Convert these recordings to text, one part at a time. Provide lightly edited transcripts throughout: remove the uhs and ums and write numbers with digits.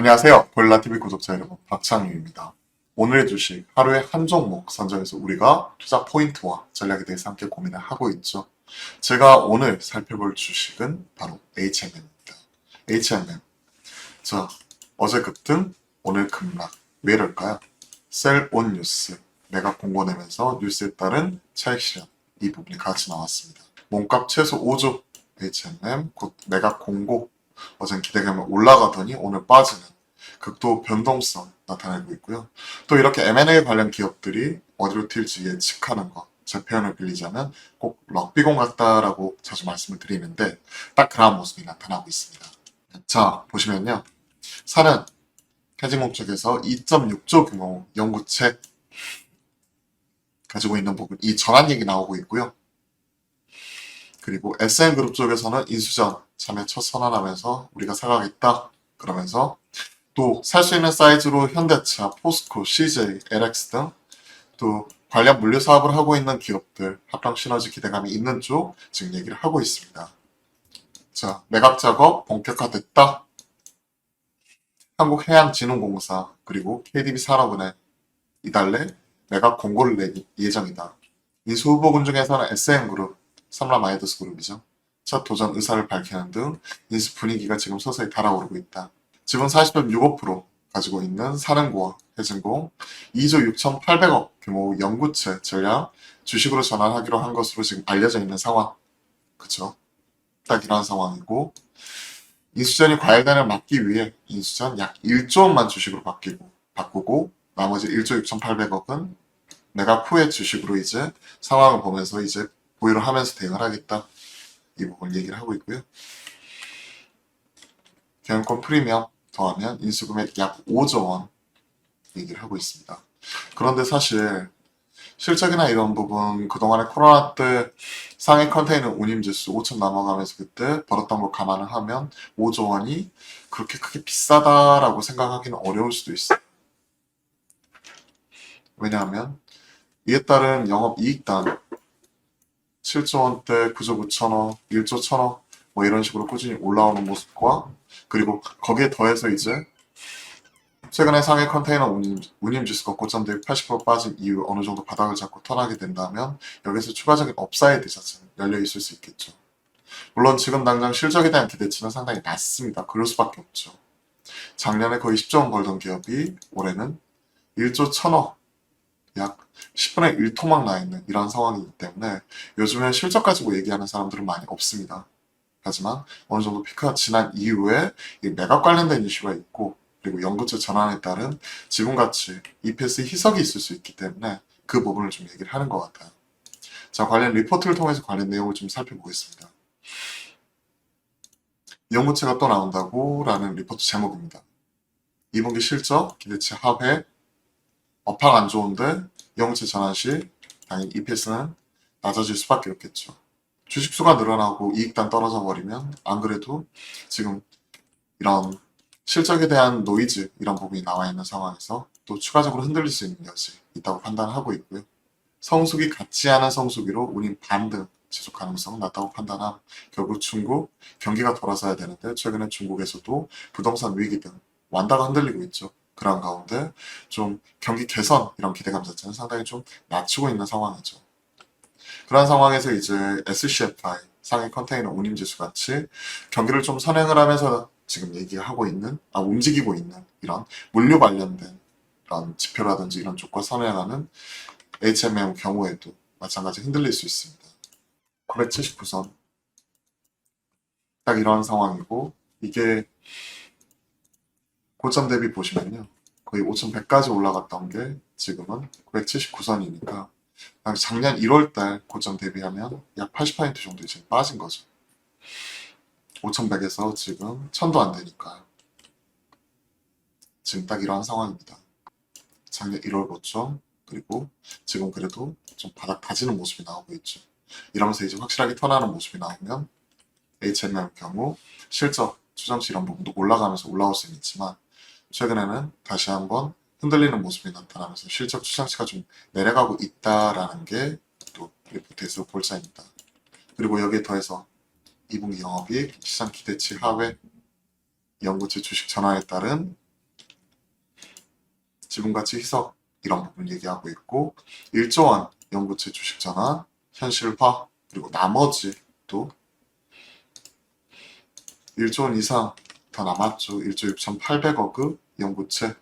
안녕하세요. 보일라TV 구독자 여러분, 박창규입니다. 오늘의 주식, 하루에 한 종목 선정해서 우리가 투자 포인트와 전략에 대해서 함께 고민을 하고 있죠. 제가 오늘 살펴볼 주식은 바로 HMM입니다. HMM. 자, 어제 급등, 오늘 급락. 왜 이럴까요? 셀온 뉴스, 매각 공고 내면서 뉴스에 따른 차익 실현, 이 부분이 같이 나왔습니다. 몸값 최소 5조 HMM, 곧 매각 공고, 어젠 기대감이 올라가더니 오늘 빠지는 극도 변동성 나타내고 있고요. 또 이렇게 M&A 관련 기업들이 어디로 튈지 예측하는 것, 제 표현을 빌리자면 꼭 럭비공 같다라고 자주 말씀을 드리는데 딱 그런 모습이 나타나고 있습니다. 자, 보시면요. 사는 해징공 쪽에서 2.6조 규모 연구체 가지고 있는 부분, 이 전환 얘기 나오고 있고요. 그리고 SN그룹 쪽에서는 인수전 참여 첫 선언하면서 우리가 사가겠다 그러면서 또 살 수 있는 사이즈로 현대차, 포스코, CJ, LX 등 또 관련 물류 사업을 하고 있는 기업들 합병 시너지 기대감이 있는 쪽 지금 얘기를 하고 있습니다. 자, 매각 작업 본격화됐다. 한국해양진흥공사 그리고 KDB 산업은행 이달래 매각 공고를 내기 예정이다. 인수 후보군 중에서는 SN그룹, 삼라마이더스 그룹이죠. 첫 도전 의사를 밝히는 등 인수 분위기가 지금 서서히 달아오르고 있다. 지분 40.65% 가지고 있는 사는고와 해진공 2조 6,800억 규모 연구체 전략 주식으로 전환하기로 한 것으로 지금 알려져 있는 상황. 그쵸? 딱 이런 상황이고 인수전이 과열단을 막기 위해 인수전 약 1조 원만 주식으로 바꾸고 나머지 1조 6,800억은 매각 후의 주식으로 이제 상황을 보면서 이제 보유를 하면서 대응을 하겠다. 이 부분 얘기를 하고 있고요. 경영권 프리미엄 더하면 인수금액 약 5조 원 얘기를 하고 있습니다. 그런데 사실 실적이나 이런 부분 그동안에 코로나 때 상해 컨테이너 운임지수 5천 넘어가면서 그때 벌었던 거 감안을 하면 5조 원이 그렇게 크게 비싸다라고 생각하기는 어려울 수도 있어요. 왜냐하면 이에 따른 영업이익단 7조 원대 9조 9천억, 1조 1천억 뭐 이런 식으로 꾸준히 올라오는 모습과 그리고 거기에 더해서 이제 최근에 상해 컨테이너 운임 지수가 고점 대비 80% 빠진 이후 어느 정도 바닥을 잡고 턴하게 된다면 여기서 추가적인 업사이드 자체는 열려 있을 수 있겠죠. 물론 지금 당장 실적에 대한 기대치는 상당히 낮습니다. 그럴 수밖에 없죠. 작년에 거의 10조 원 벌던 기업이 올해는 1조 1천억, 약 10분의 1 토막 나 있는 이런 상황이기 때문에 요즘에 실적 가지고 얘기하는 사람들은 많이 없습니다. 하지만 어느 정도 피크가 지난 이후에 매각 관련된 이슈가 있고 그리고 연구체 전환에 따른 지분가치, EPS 희석이 있을 수 있기 때문에 그 부분을 좀 얘기를 하는 것 같아요. 자, 관련 리포트를 통해서 관련 내용을 좀 살펴보겠습니다. 연구체가 또 나온다고 라는 리포트 제목입니다. 2분기 실적, 기대치 하회, 업황 안 좋은데 연구체 전환 시 당연히 EPS는 낮아질 수밖에 없겠죠. 주식수가 늘어나고 이익단 떨어져 버리면 안 그래도 지금 이런 실적에 대한 노이즈 이런 부분이 나와 있는 상황에서 또 추가적으로 흔들릴 수 있는 여지 있다고 판단하고 있고요. 성수기 같지 않은 성수기로 운임 반등 지속 가능성 낮다고 판단함. 결국 중국 경기가 돌아서야 되는데 최근에 중국에서도 부동산 위기 등 완다가 흔들리고 있죠. 그런 가운데 좀 경기 개선 이런 기대감 자체는 상당히 좀 낮추고 있는 상황이죠. 그런 상황에서 이제 SCFI 상해 컨테이너 운임지수 같이 경기를 좀 선행을 하면서 지금 얘기하고 있는, 움직이고 있는 이런 물류 관련된 이런 지표라든지 이런 쪽과 선행하는 HMM 경우에도 마찬가지 흔들릴 수 있습니다. 979선 딱 이런 상황이고 이게 고점 대비 보시면요 거의 5100까지 올라갔던 게 지금은 979선이니까 작년 1월달 고점 대비하면 약 80% 정도 이제 빠진 거죠. 5100에서 지금 1000도 안 되니까 지금 딱 이러한 상황입니다. 작년 1월 고점 그리고 지금 그래도 좀 바닥 다지는 모습이 나오고 있죠. 이러면서 이제 확실하게 턴하는 모습이 나오면 HMM 경우 실적 추정치 이런 부분도 올라가면서 올라올 수는 있지만 최근에는 다시 한번 흔들리는 모습이 나타나면서 실적 추정치가 좀 내려가고 있다라는 게 또 리포트에서 볼사입니다. 그리고 여기에 더해서 2분기 영업이익, 시장 기대치 하회, 연구체 주식 전환에 따른 지분가치 희석 이런 부분 얘기하고 있고 1조 원 영구채 주식 전환, 현실화 그리고 나머지 또 1조 원 이상 더 남았죠. 1조 6,800억의 영구채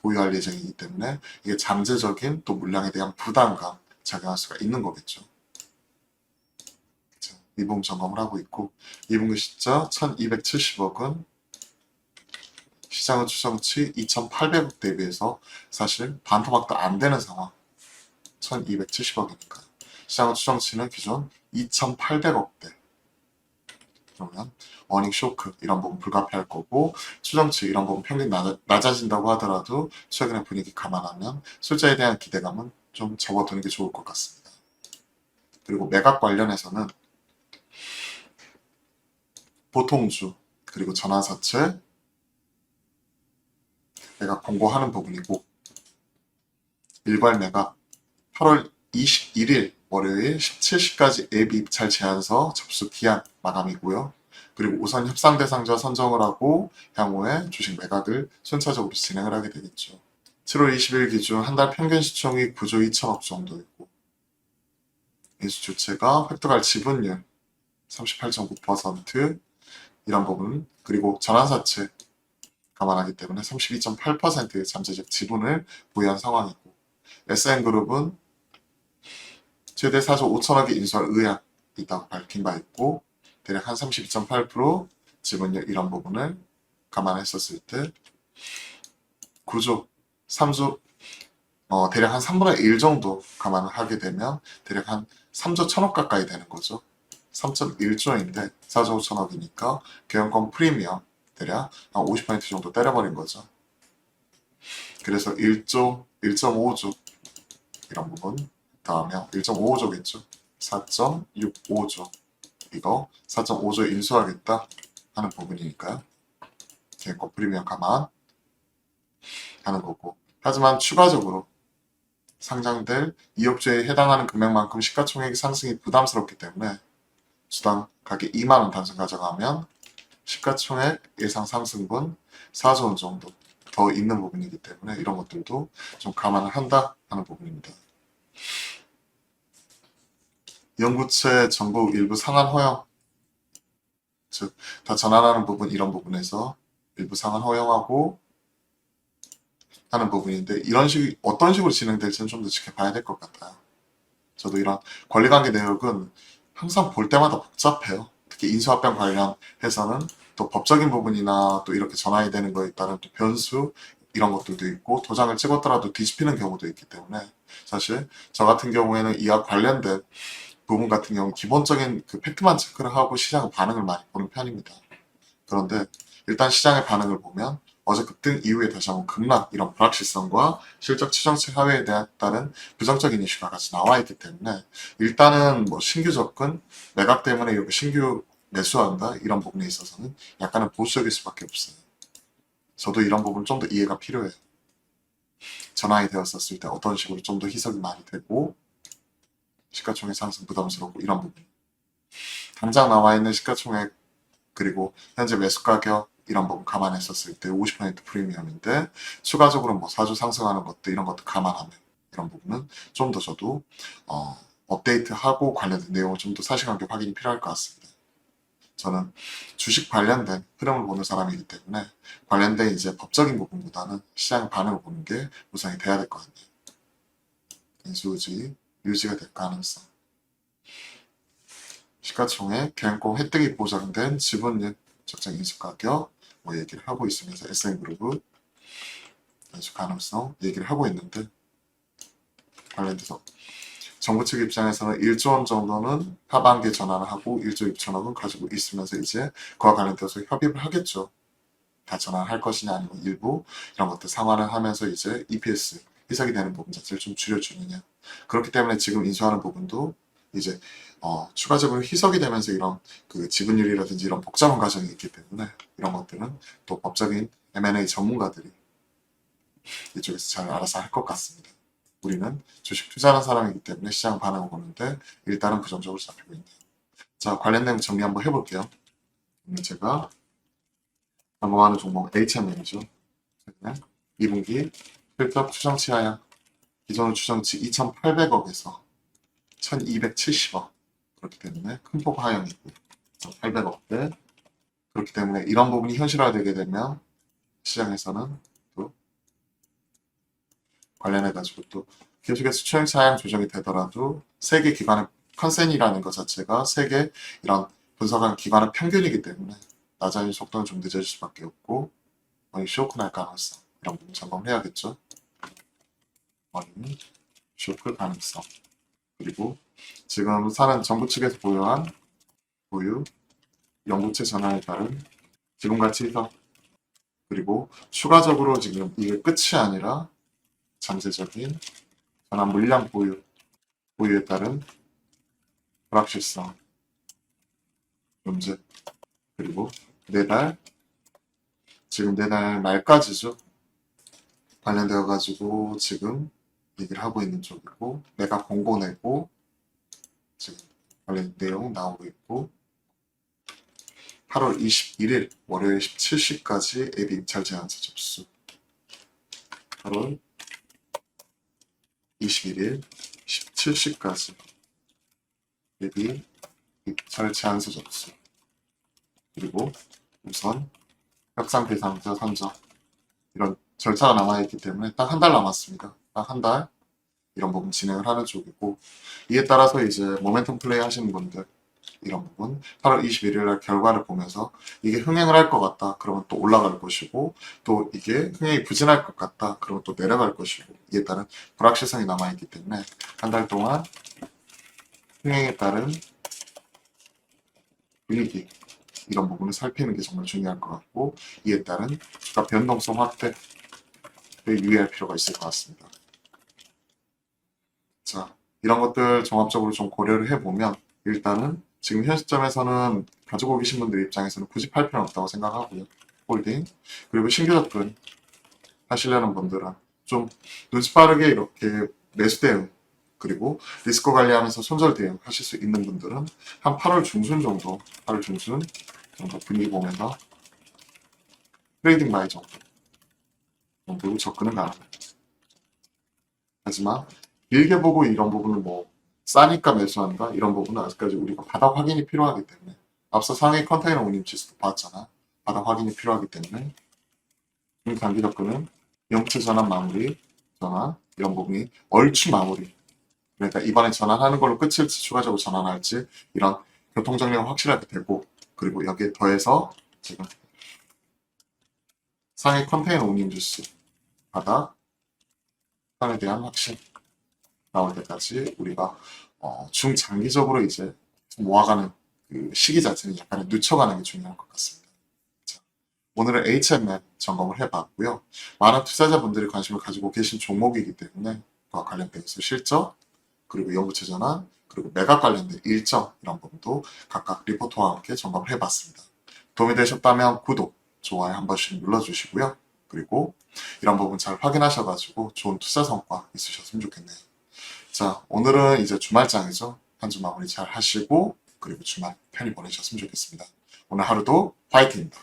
보유할 예정이기 때문에 이게 잠재적인 또 물량에 대한 부담감 작용할 수가 있는 거겠죠. 자, 미분 점검을 하고 있고 2분기 시자 1,270억은 시장의 추정치 2,800억 대비해서 사실 반토막도 안 되는 상황 1,270억이니까 시장의 추정치는 기존 2,800억대 그러면 어닝 쇼크 이런 부분 불가피할 거고 추정치 이런 부분 평균 낮아진다고 하더라도 최근의 분위기 감안하면 숫자에 대한 기대감은 좀 접어두는 게 좋을 것 같습니다. 그리고 매각 관련해서는 보통주 그리고 전환사채 매각 공고하는 부분이고 일괄 매각 8월 21일 월요일 17시까지 앱 입찰 제안서 접수 기한 마감이고요. 그리고 우선 협상 대상자 선정을 하고 향후에 주식 매각을 순차적으로 진행을 하게 되겠죠. 7월 20일 기준 한 달 평균 시총이 9조 2천억 정도이고 인수 주체가 획득할 지분율 38.9% 이런 부분 그리고 전환사채 감안하기 때문에 32.8%의 잠재적 지분을 보유한 상황이고 SN그룹은 최대 4조 5천억의 인수할 의향이 있다고 밝힌 바 있고 대략 한 32.8% 지분율 이런 부분을 감안했었을 때 9조, 3조 대략 한 3분의 1 정도 감안을 하게 되면 대략 한 3조 1천억 가까이 되는 거죠. 3.1조인데 4조 5천억이니까 경영권 프리미엄 대략 한 50% 정도 때려버린 거죠. 그래서 1조, 1.5조 이런 부분 더하면 1.55조겠죠. 4.65조 이거 4.5조 인수하겠다 하는 부분이니까요. 경영권 프리미엄 감안 하는 거고 하지만 추가적으로 상장될 2억주에 해당하는 금액만큼 시가총액 상승이 부담스럽기 때문에 주당 가격 2만원 단순 가져가면 시가총액 예상 상승분 4조 원 정도 더 있는 부분이기 때문에 이런 것들도 좀 감안을 한다 하는 부분입니다. 영구채 정부 일부 상한 허용 즉 다 전환하는 부분 이런 부분에서 일부 상한 허용하고 하는 부분인데 이런 식이 어떤 식으로 진행될지는 좀 더 지켜봐야 될 것 같아요. 저도 이런 권리관계 내역은 항상 볼 때마다 복잡해요. 특히 인수합병 관련해서는 또 법적인 부분이나 또 이렇게 전환이 되는 거에 따른 또 변수 이런 것들도 있고 도장을 찍었더라도 뒤집히는 경우도 있기 때문에 사실 저 같은 경우에는 이와 관련된 부분 같은 경우 기본적인 그 팩트만 체크를 하고 시장의 반응을 많이 보는 편입니다. 그런데 일단 시장의 반응을 보면 어제 급등 이후에 다시 한번 급락 이런 불확실성과 실적 추정치 하회에 따른 부정적인 이슈가 같이 나와 있기 때문에 일단은 뭐 신규 접근, 매각 때문에 이렇게 신규 매수한다 이런 부분에 있어서는 약간은 보수적일 수밖에 없어요. 저도 이런 부분 좀 더 이해가 필요해요. 전환이 되었었을 때 어떤 식으로 좀 더 희석이 많이 되고 시가총액 상승 부담스럽고 이런 부분. 당장 나와 있는 시가총액 그리고 현재 매수 가격 이런 부분 감안했었을 때 50% 프리미엄인데 추가적으로 뭐 사주 상승하는 것도 이런 것도 감안하면 이런 부분은 좀 더 저도 업데이트하고 관련된 내용을 좀 더 사실관계 확인이 필요할 것 같습니다. 저는 주식 관련된 흐름을 보는 사람이기 때문에 관련된 이제 법적인 부분보다는 시장의 반응을 보는 게 우선이 돼야 될 것 같네요. 인수유지 유지가 될 가능성 시가총액 경영권 획득이 보장된 지분율 적정 인수가격 뭐 얘기를 하고 있으면서 SN그룹은 인수 가능성 얘기를 하고 있는데 관련돼서 정부 측 입장에서는 1조 원 정도는 하반기에 전환을 하고 1조 6천억은 가지고 있으면서 이제 그와 관련돼서 협의를 하겠죠. 다 전환할 것이냐 아니면 일부 이런 것들 상환을 하면서 이제 EPS 희석이 되는 부분 자체를 좀 줄여주느냐. 그렇기 때문에 지금 인수하는 부분도 이제 추가적으로 희석이 되면서 이런 그 지분율이라든지 이런 복잡한 과정이 있기 때문에 이런 것들은 또 법적인 M&A 전문가들이 이쪽에서 잘 알아서 할 것 같습니다. 우리는 주식 투자하는 사람이기 때문에 시장 반응을 보는데 일단은 부정적으로 잡히고 있네요. 자, 관련 내용 정리 한번 해볼게요. 제가 넘어가는 종목 HM이죠. 2분기 실적 추정치 하향. 기존 추정치 2,800억에서 1,270억. 그렇기 때문에 큰 폭 하향이고 800억대. 그렇기 때문에 이런 부분이 현실화되게 되면 시장에서는 또 관련해가지고 또 계속해서 추정치 하향 조정이 되더라도 세계 기관의 컨센이라는 것 자체가 세계 이런 분석하는 기관의 평균이기 때문에 낮아진 속도는 좀 늦어질 수밖에 없고 머니 쇼크 날 가능성 이런 부분 점검을 해야겠죠. 머니 쇼크 가능성 그리고 지금 사는 정부 측에서 보유 영구채 전환에 따른 지분가치 희석 그리고 추가적으로 지금 이게 끝이 아니라 잠재적인 전환 물량 보유에 따른 불확실성 문제 그리고 지금 내달 말까지죠. 관련되어 가지고 지금 얘기를 하고 있는 쪽이고 내가 공고 내고 지금 관련 내용 나오고 있고 8월 21일 월요일 17시까지 앱 입찰 제한서 접수 8월 21일 17시까지 앱 입찰 제한서 접수 그리고 우선 협상 대상자 선정 이런 절차가 남아있기 때문에 딱 한 달 남았습니다. 딱 한 달 이런 부분 진행을 하는 쪽이고 이에 따라서 이제 모멘텀 플레이 하시는 분들 이런 부분 8월 21일 날 결과를 보면서 이게 흥행을 할 것 같다 그러면 또 올라갈 것이고 또 이게 흥행이 부진할 것 같다 그러면 또 내려갈 것이고 이에 따른 불확실성이 남아있기 때문에 한 달 동안 흥행에 따른 분위기 이런 부분을 살피는 게 정말 중요할 것 같고 이에 따른 주가 변동성 확대에 유의할 필요가 있을 것 같습니다. 자, 이런 것들 종합적으로 좀 고려를 해보면 일단은 지금 현 시점에서는 가지고 계신 분들 입장에서는 굳이 팔 필요는 없다고 생각하고요. 홀딩 그리고 신규 접근 하시려는 분들은 좀 눈치 빠르게 이렇게 매수 대응 그리고 리스크 관리하면서 손절 대응 하실 수 있는 분들은 한 8월 중순 정도 분위기 보면서 트레이딩 바이 정도 접근은 가능합니다. 하지만 길게 보고 이런 부분을 뭐 싸니까 매수한다 이런 부분은 아직까지 우리가 바닥 확인이 필요하기 때문에 앞서 상해 컨테이너 운임 지수도 봤잖아. 바닥 확인이 필요하기 때문에 단기 접근은 영체 전환 마무리 전환 이런 부분이 얼추 마무리 그러니까 이번에 전환하는 걸로 끝일지 추가적으로 전환할지 이런 교통정리가 확실하게 되고 그리고 여기에 더해서 지금 상해 컨테이너 운임 지수 바닥 상에 대한 확신 나올 때까지 우리가 중장기적으로 이제 모아가는 그 시기 자체는 약간 늦춰가는 게 중요할 것 같습니다. 자, 오늘은 HMM 점검을 해봤고요. 많은 투자자분들이 관심을 가지고 계신 종목이기 때문에 그와 관련돼서 실적, 그리고 연구체 전환, 그리고 매각 관련된 일정 이런 부분도 각각 리포트와 함께 점검을 해봤습니다. 도움이 되셨다면 구독, 좋아요 한 번씩 눌러주시고요. 그리고 이런 부분 잘 확인하셔가지고 좋은 투자 성과 있으셨으면 좋겠네요. 자, 오늘은 이제 주말장이죠. 한 주 마무리 잘 하시고 그리고 주말 편히 보내셨으면 좋겠습니다. 오늘 하루도 파이팅입니다.